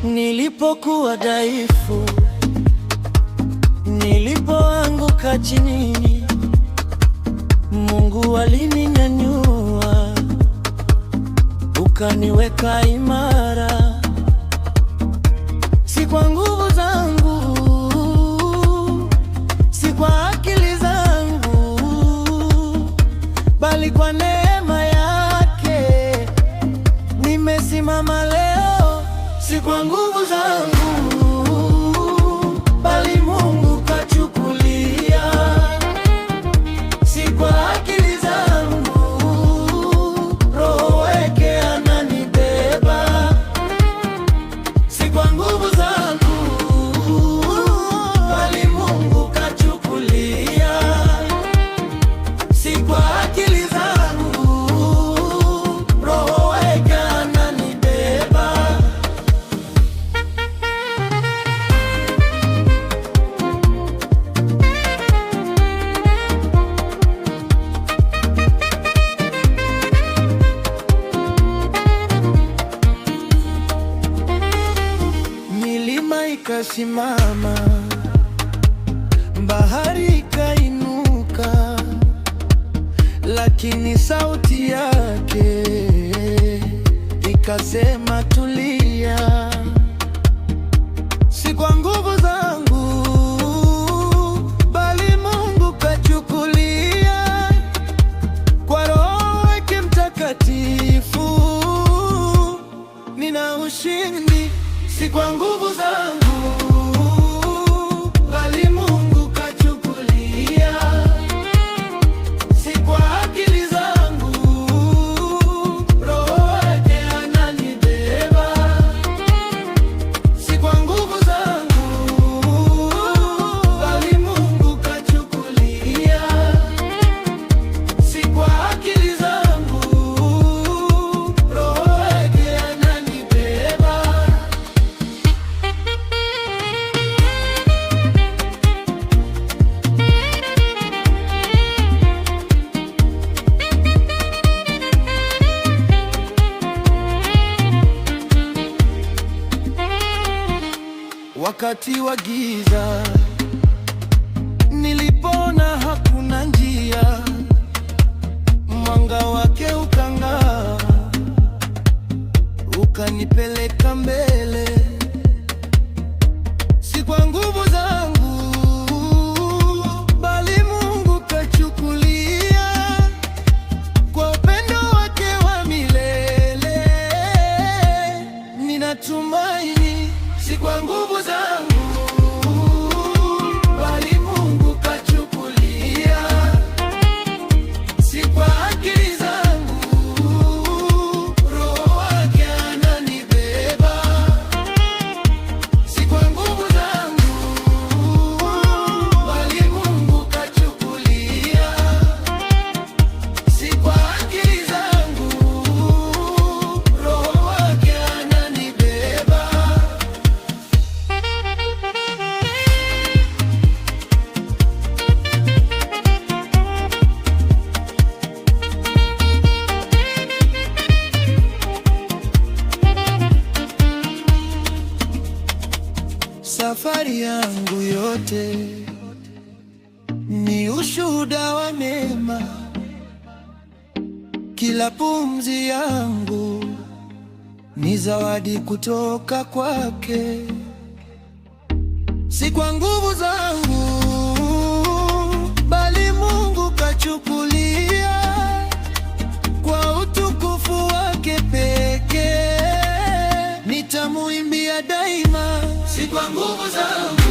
Nilipokuwa dhaifu, nilipoanguka chini, Mungu alininyanyua, ukaniweka imara. Si kwa nguvu zangu, si kwa akili zangu, bali kwa neema yake nimesimama leo. Si kwa nguvu zangu, bali Mungu kachukulia. Si kwa akili zangu, Roho wake ananibeba. Si kwa nguvu zangu, bali Mungu kachukulia. Si kwa akili zangu, Roho wake ananibeba. Milima ikasimama, bahari ikainuka, lakini sauti yake ikasema tulia. Si kwa nguvu zangu, bali Mungu kachukulia. Kwa Roho wake Mtakatifu nina ushindi. Si kwa nguvu zangu, bali Mungu kachukulia. Si kwa akili zangu, Roho wake ananibeba. Si kwa nguvu zangu, bali Mungu kachukulia. Si kwa akili zangu, Roho wake ananibeba. Wakati wa giza, nilipoona hakuna njia, mwanga wake ukang'aa, ukanipeleka mbele. Si kwa nguvu zangu, bali Mungu kachukulia. Kwa upendo wake wa milele ninatumaini. Si kwa nguvu zangu, bali Mungu kachukulia. Si kwa akili zangu, Roho wake ananibeba. Si kwa nguvu zangu, bali Mungu kachukulia. Si kwa akili zangu, Roho wake ananibeba. Safari yangu yote ni ushuhuda wa neema, kila pumzi yangu ni zawadi kutoka kwake. Si kwa nguvu zangu, bali Mungu kachukulia. Kwa utukufu wake pekee nitamuimbia daima. Si kwa nguvu zangu.